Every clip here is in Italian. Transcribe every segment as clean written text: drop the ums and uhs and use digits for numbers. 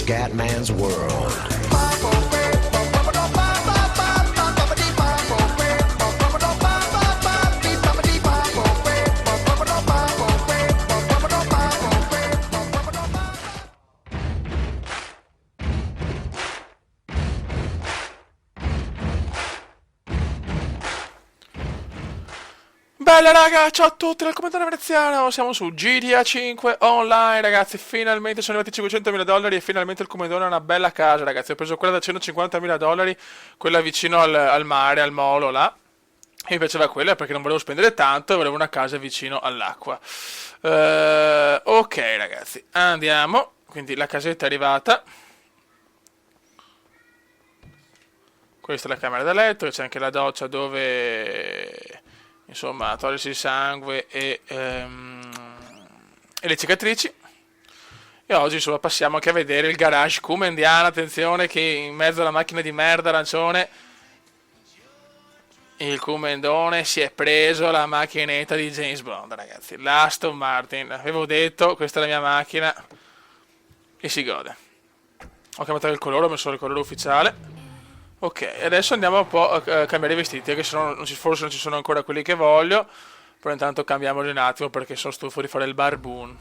Scatman's World. Bella raga, ciao a tutti dal commentario veneziano, siamo su GTA 5 Online ragazzi, finalmente sono arrivati 500.000 dollari e finalmente il comedone è una bella casa ragazzi, ho preso quella da 150.000 dollari, quella vicino al mare, al molo là, e mi piaceva quella perché non volevo spendere tanto e volevo una casa vicino all'acqua. Ok ragazzi, andiamo, quindi la casetta è arrivata, questa è la camera da letto, c'è anche la doccia dove insomma togliersi il sangue e le cicatrici. E oggi insomma passiamo anche a vedere il garage Kumendiana, attenzione che in mezzo alla macchina di merda arancione il Kumendone si è preso la macchinetta di James Bond ragazzi, l'Aston Martin, avevo detto questa è la mia macchina e si gode. Ho cambiato il colore, ho messo il colore ufficiale. Ok, adesso andiamo un po' a cambiare i vestiti, che forse non ci sono ancora quelli che voglio, però intanto cambiamoli un attimo perché sono stufo di fare il barboon.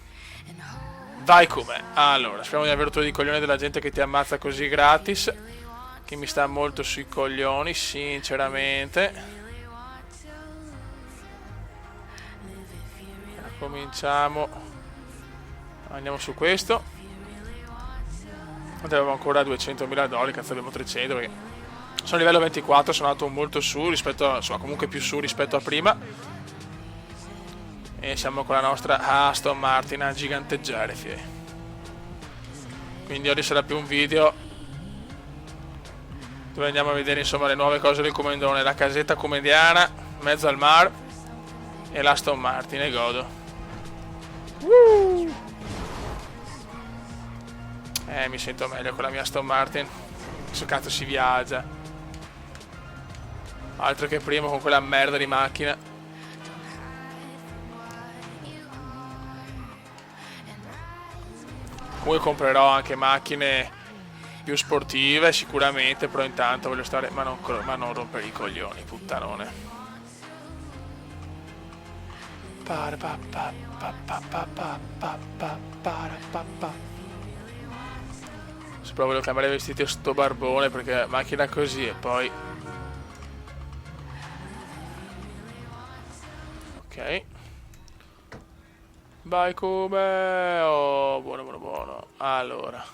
Vai come? Allora, speriamo di aver rotto i coglioni della gente che ti ammazza così gratis, che mi sta molto sui coglioni, sinceramente. Cominciamo, andiamo su questo. Avevamo ancora 200.000 dollari, cazzo abbiamo 300 perché sono a livello 24, sono andato molto su rispetto a, insomma comunque più su rispetto a prima. E siamo con la nostra Aston Martin a giganteggiare, fie. Quindi oggi sarà più un video dove andiamo a vedere insomma le nuove cose del Comendone, la casetta comendiana, mezzo al mar e l'Aston Martin, e godo. Mi sento meglio con la mia Aston Martin. Questo cazzo si viaggia. Altro che prima con quella merda di macchina. Comunque comprerò anche macchine più sportive sicuramente, però intanto voglio stare, ma non rompere i coglioni, puttanone. Se però voglio cambiare i vestiti a sto barbone perché macchina così e poi... Ok. Vai come... Oh, buono, buono, buono. Allora.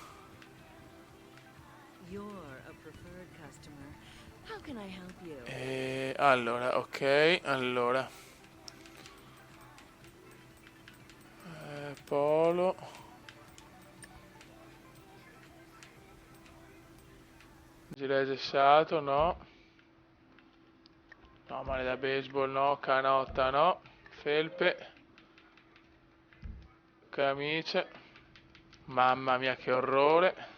Allora, ok, allora. Polo. Gilet gessato, no. No, male da baseball, no. Canotta, no. Felpe. Camicie. Mamma mia che orrore.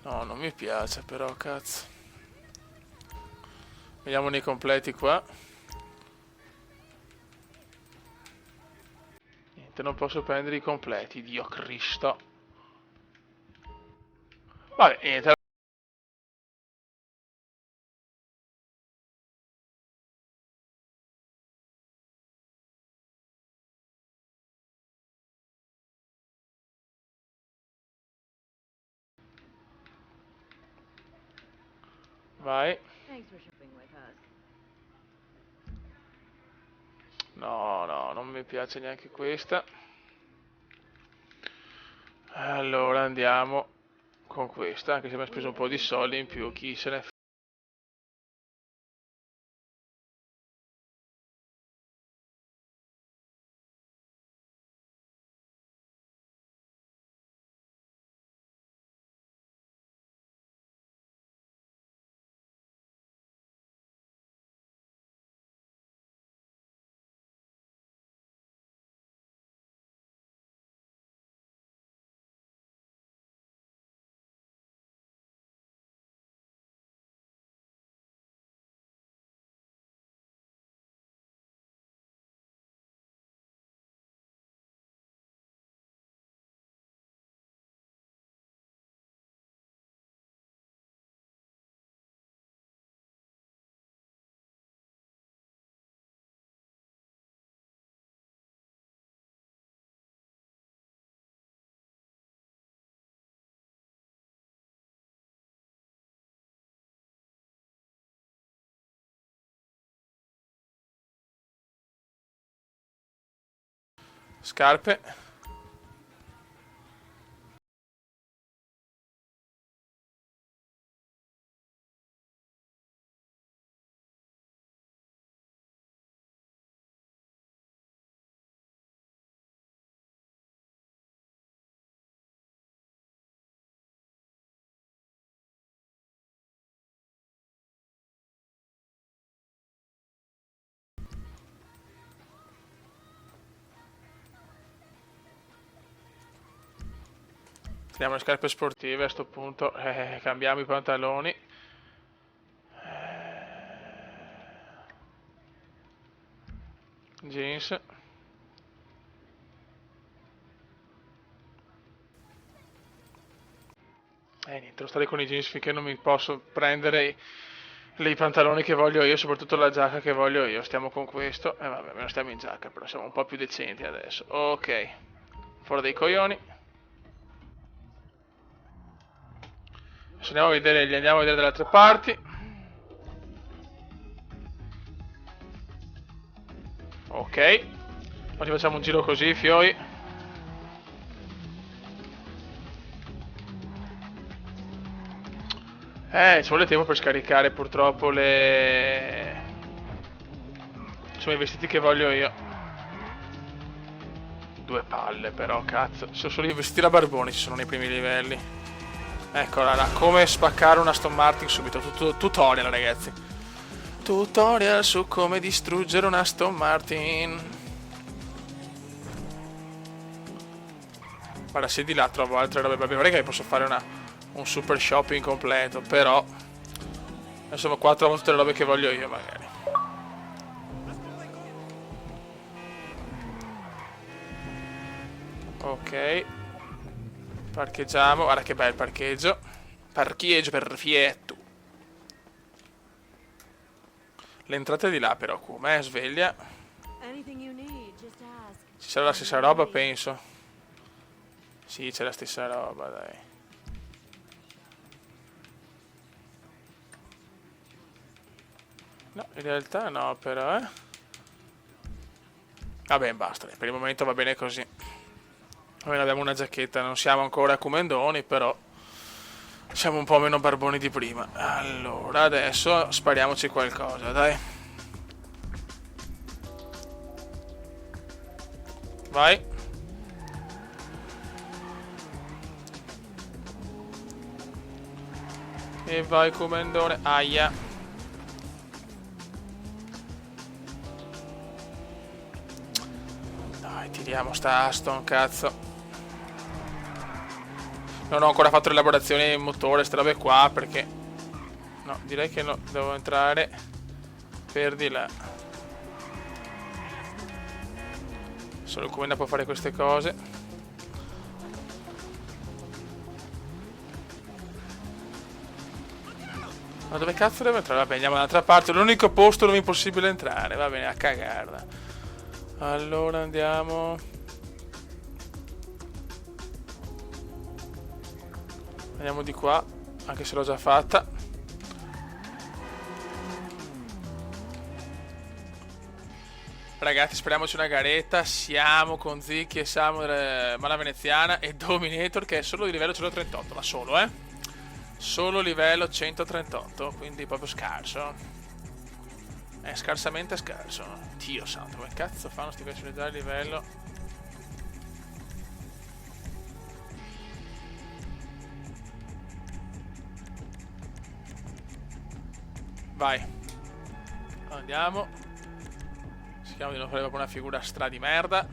No, non mi piace però, cazzo. Vediamo nei completi qua. Niente, non posso prendere i completi, Dio Cristo. Vabbè, niente. Vai. No, no, non mi piace neanche questa. Allora andiamo con questa, anche se mi ha speso un po' di soldi in più, chi se ne frega. Scarpe. Teniamo le scarpe sportive a sto punto, cambiamo i pantaloni. Jeans. Niente, devo stare con i jeans finché non mi posso prendere i pantaloni che voglio io, soprattutto la giacca che voglio io. Stiamo con questo, e vabbè, non stiamo in giacca, però siamo un po' più decenti adesso. Ok, fuori dai coglioni. Adesso andiamo a vedere, li andiamo a vedere dalle altre parti. Ok, oggi facciamo un giro così, fioi. Ci vuole tempo per scaricare purtroppo insomma, i vestiti che voglio io. Due palle però, cazzo. Sono solo i vestiti da barboni, ci sono nei primi livelli. Eccola là, come spaccare una Aston Martin subito. Tutorial, ragazzi. Tutorial su come distruggere una Aston Martin. Guarda, se di là trovo altre robe, vabbè, non è che posso fare un super shopping completo, però adesso qua trovo tutte le robe che voglio io, magari. Ok, parcheggiamo, guarda che bel parcheggio. Parcheggio perfetto. L'entrata è di là però, come sveglia. Ci sarà la stessa roba, penso. Sì, c'è la stessa roba, dai. No, in realtà no, però, Vabbè, basta, per il momento va bene così. Almeno abbiamo una giacchetta, non siamo ancora comendoni, però siamo un po' meno barboni di prima. Allora, adesso spariamoci qualcosa, dai. Vai. E vai comendone. Aia. Dai, tiriamo sta Aston, cazzo. Non ho ancora fatto l'elaborazione in motore, ste robe qua, perché... No, direi che no, devo entrare per di là. Solo il comenda può fare queste cose. Ma dove cazzo devo entrare? Vabbè, andiamo dall'altra parte. L'unico posto dove è impossibile entrare. Va bene, a cagarla. Allora andiamo. Andiamo di qua, anche se l'ho già fatta. Ragazzi, speriamoci una garetta. Siamo con Zicchi e Samu Mala Veneziana e Dominator, che è solo di livello 138, ma solo, solo livello 138, quindi proprio scarso. È scarsamente scarso. Dio santo, come cazzo fanno sti personaggi di livello? Vai. Andiamo. Cerchiamo di non fare proprio una figura stra di merda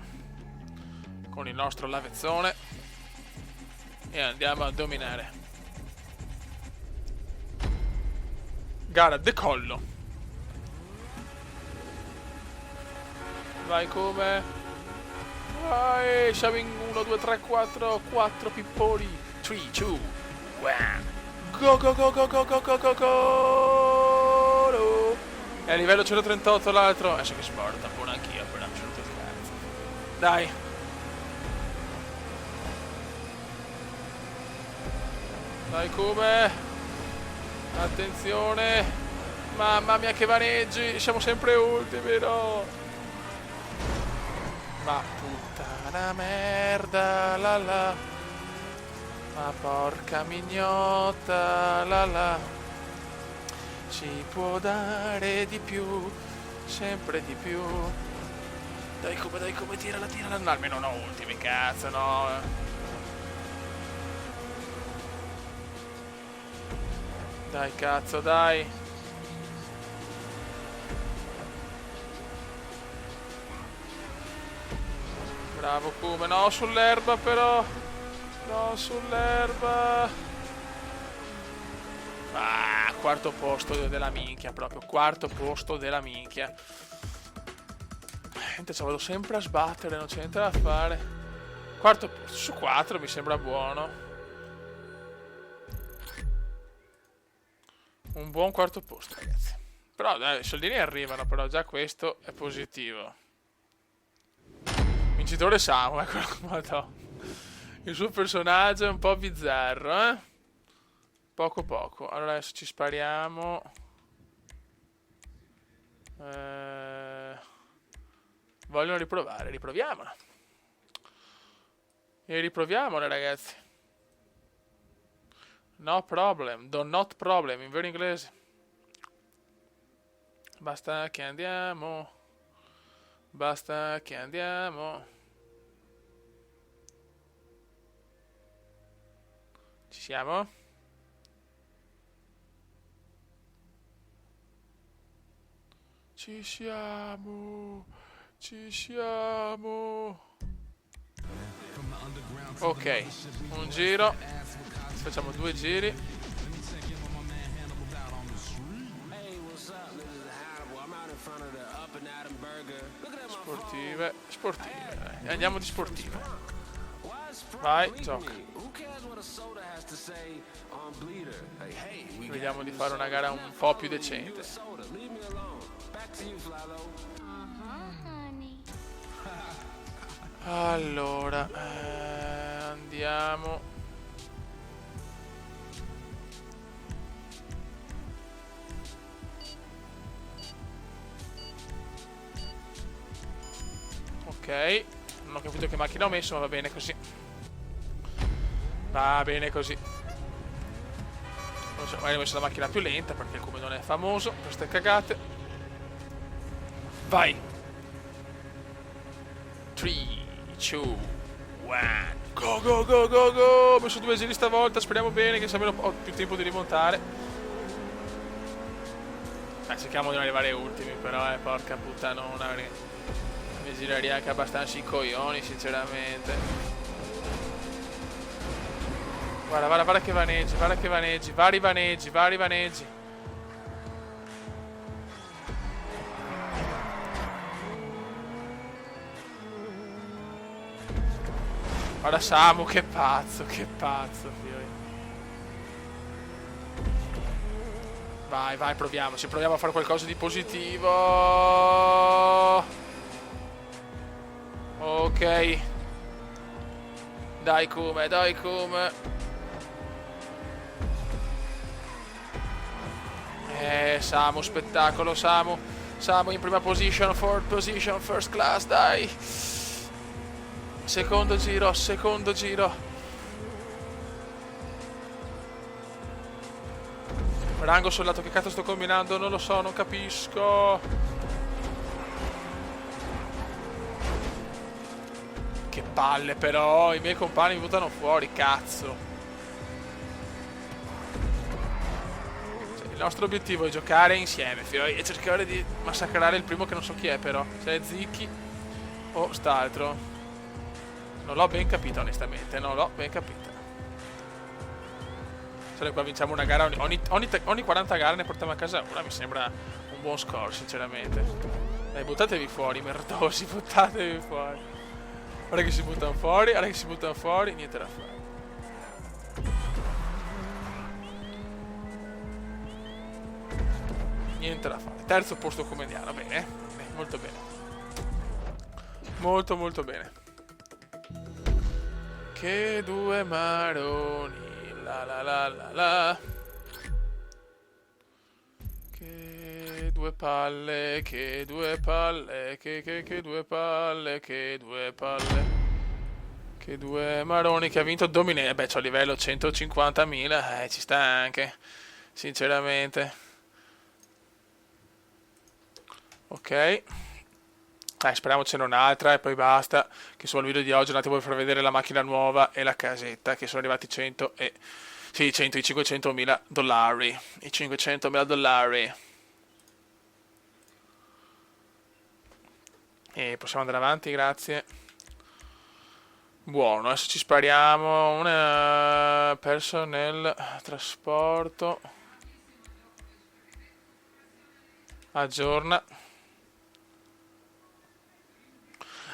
con il nostro lavezzone e andiamo a dominare. Gara, decollo. Vai come? Vai, siamo in 1, 2, 3, 4 pippoli. 3, 2, 1. Go go go go go go go go go. È a livello 138 l'altro. Adesso che sporta, buono anch'io, per assoluto scherzo. Dai. Dai come? Attenzione. Mamma mia che vaneggi. Siamo sempre ultimi, no? Ma puttana merda, la la. Ma porca mignotta, la la. Ci può dare di più, sempre di più. Dai come, tirala. No, almeno no, ultimi, cazzo, no. Dai, cazzo, dai. Bravo come, no, sull'erba però. No, sull'erba. Ah, quarto posto della minchia, proprio. Quarto posto della minchia. Niente, ci vado sempre a sbattere, non c'è niente da fare. Quarto posto su 4 mi sembra buono. Un buon quarto posto, ragazzi. Però dai, i soldini arrivano, però già questo è positivo. Vincitore Samu, ecco. Il suo personaggio è un po' bizzarro, Poco. Allora adesso ci spariamo. Vogliono riprovare, riproviamola. E riproviamola, ragazzi. No problem, not problem, in vero inglese. Basta che andiamo. Ci siamo? Ci siamo. Ok, un giro. Facciamo 2 giri. Sportive. Andiamo di sportive. Vai, gioca. Vediamo di fare una gara un po' più decente. Allora, andiamo. Ok, non ho capito che macchina ho messo, ma va bene così. Va bene così. Non so, magari ho messo la macchina più lenta perché il come non è famoso per queste cagate. Vai. 3, 2, 1. Go. Ho messo 2 giri stavolta, speriamo bene che almeno ho più tempo di rimontare. Cerchiamo di non arrivare ultimi, però porca puttanona, mi girerei anche abbastanza i coglioni, sinceramente. Guarda che vaneggi, vari vaneggi. Guarda Samu, che pazzo, figlio. Vai, proviamo a fare qualcosa di positivo. Ok. Dai come. Samu, spettacolo, Samu. Samu in prima position, fourth position, first class, dai. Secondo giro, secondo giro. Rango soldato, che cazzo sto combinando? Non lo so, non capisco. Che palle però, i miei compagni mi buttano fuori, cazzo. Cioè, il nostro obiettivo è giocare insieme, e cercare di massacrare il primo che non so chi è però. Se è Zicchi o st'altro. Non l'ho ben capito onestamente, non l'ho ben capita. Se qua vinciamo una gara ogni 40 gare ne portiamo a casa una, mi sembra un buon score sinceramente. Dai, buttatevi fuori, merdosi, buttatevi fuori. Ora che si buttano fuori, ora che si buttano fuori, niente da fare. Niente da fare. Terzo posto come Indiana, bene, molto bene. Molto molto bene. Che due maroni. La la la la la. Che due palle, che due palle, che due palle, che due palle. Che due maroni che ha vinto Domine. Beh, c'ho a livello 150.000, ci sta anche, sinceramente. Ok. Speriamo ce n'è un'altra e poi basta. Che sul video di oggi un attimo per far vedere la macchina nuova e la casetta, che sono arrivati 100 e... Sì, i 500.000 dollari. I 500.000 dollari. E possiamo andare avanti, grazie. Buono, adesso ci spariamo. Una personnel trasporto. Aggiorna.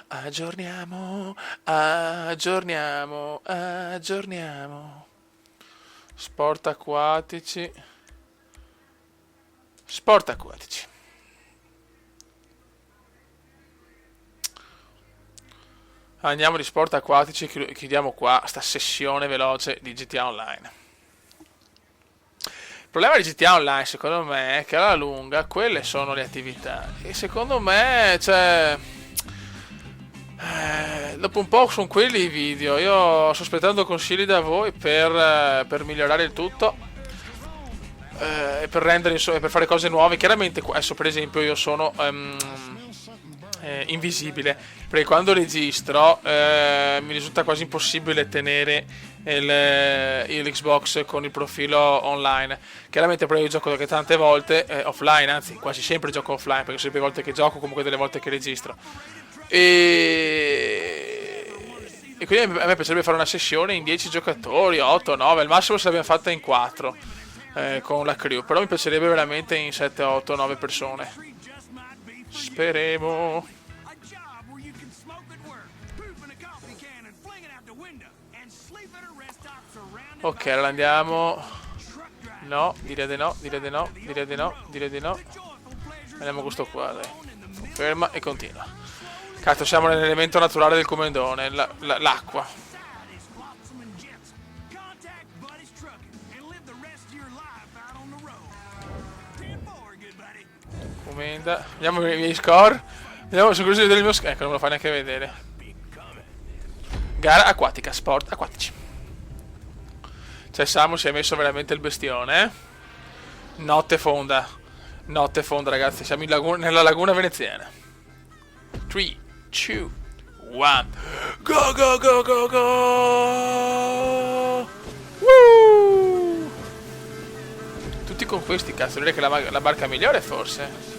Aggiorniamo, aggiorniamo, aggiorniamo. Sport acquatici. Sport acquatici. Andiamo di sport acquatici, chiudiamo qua sta sessione veloce di GTA Online. Il problema di GTA Online secondo me è che alla lunga quelle sono le attività e secondo me cioè... dopo un po' sono quelli i video. Io sto aspettando consigli da voi per migliorare il tutto e per rendere insomma, per fare cose nuove. Chiaramente adesso per esempio io sono invisibile perché quando registro mi risulta quasi impossibile tenere l'Xbox con il profilo online. Chiaramente però io gioco anche tante volte offline, anzi quasi sempre gioco offline perché sono le volte che gioco comunque delle volte che registro. E quindi a me piacerebbe fare una sessione in 10 giocatori, 8, 9, al massimo se l'abbiamo fatta in 4 con la crew, però mi piacerebbe veramente in 7, 8, 9 persone. Speriamo. Ok, allora andiamo. No, direi di no, direi di no, direi di no, direi di no. Andiamo questo qua, dai. Ferma e continua. Cazzo, siamo nell'elemento naturale del comendone, l'acqua. Comenda. Vediamo i miei score. Vediamo se così vedere il mio score. Ecco, non me lo fa neanche vedere. Gara acquatica, sport acquatici. Cioè Samu si è messo veramente il bestione, eh? Notte fonda. Notte fonda, ragazzi. Siamo nella laguna veneziana. 3, 2, 1. Go, go, go, go, go! Woo! Tutti con questi, cazzo. Direi che la barca migliore, forse.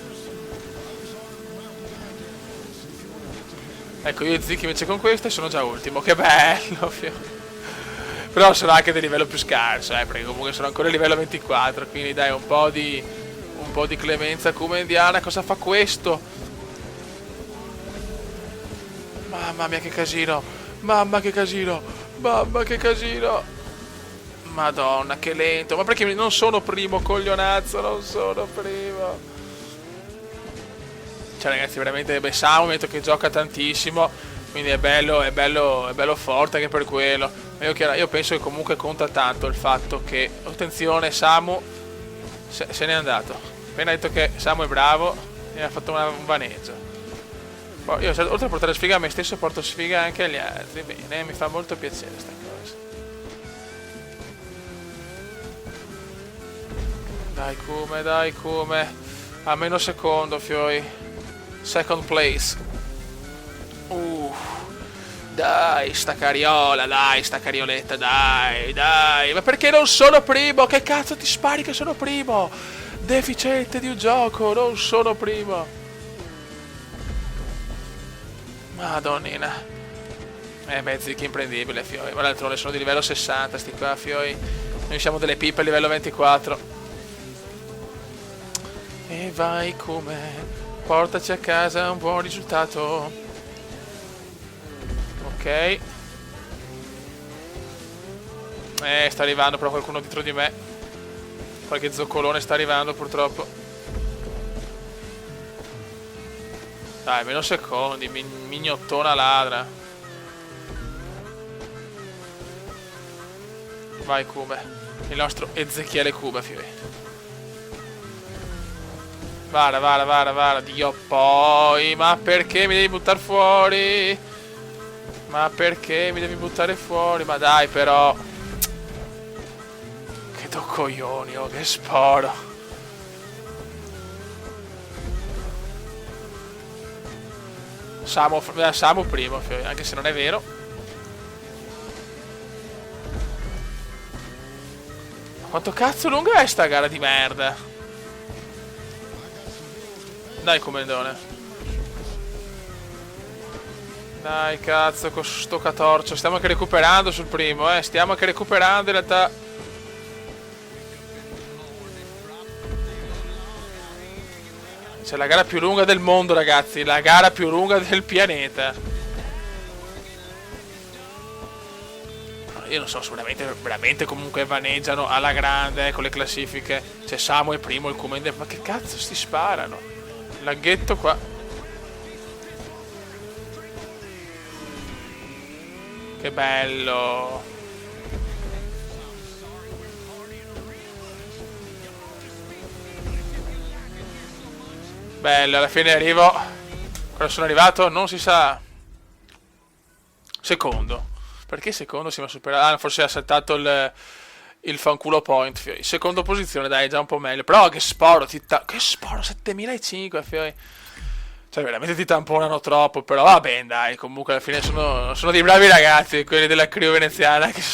Ecco, io e Ziki invece con queste sono già ultimo. Che bello, fiore. Però sono anche di livello più scarso, perché comunque sono ancora a livello 24, quindi dai un po' di clemenza come Indiana. Cosa fa questo? Mamma mia che casino, mamma che casino, mamma che casino. Madonna che lento, ma perché non sono primo, coglionazzo, non sono primo. Cioè ragazzi veramente Samu metto che gioca tantissimo, quindi è bello forte anche per quello. Io penso che comunque conta tanto il fatto che, attenzione, Samu se n'è andato. Appena detto che Samu è bravo e ha fatto un vaneggio. Poi io, oltre a portare sfiga a me stesso, porto sfiga anche agli altri. Bene, mi fa molto piacere sta cosa. Dai come. A meno secondo, fioi. Second place. Dai, sta cariola, dai, sta carioletta, dai. Ma perché non sono primo? Che cazzo ti spari che sono primo? Deficiente di un gioco, non sono primo. Madonnina. Mezzi che imprendibile, fioi. Ma d'altronde sono di livello 60, sti qua, fioi. Noi siamo delle pippe a livello 24. E vai come. Portaci a casa un buon risultato. Ok. Sta arrivando però qualcuno dietro di me. Qualche zoccolone sta arrivando purtroppo. Dai, meno secondi, mignottona ladra. Vai Cube. Il nostro Ezechiele Cube, fioi. Vara. Dio poi. Ma perché mi devi buttare fuori? Ma perché mi devi buttare fuori? Ma dai però. Che do coglioni, oh, che sporo. Samu primo, anche se non è vero. Ma quanto cazzo lunga è sta gara di merda? Dai comendone. Dai cazzo con sto catorcio. Stiamo anche recuperando sul primo, stiamo anche recuperando in realtà. C'è la gara più lunga del mondo, ragazzi. La gara più lunga del pianeta. Io non so, veramente comunque vaneggiano alla grande con le classifiche. C'è Samu è primo, il Comende. Ma che cazzo si sparano? Laghetto qua. Che bello. Bello, alla fine arrivo. Quando sono arrivato non si sa. Secondo. Perché secondo si mi ha superato? Ah, forse ha saltato il fanculo point, fioi. Seconda posizione, dai, già un po' meglio. Però che sporo, che sporo, 7005, fioi. Cioè, veramente ti tamponano troppo, però va bene, dai, comunque alla fine sono dei bravi ragazzi, quelli della crew veneziana, che sono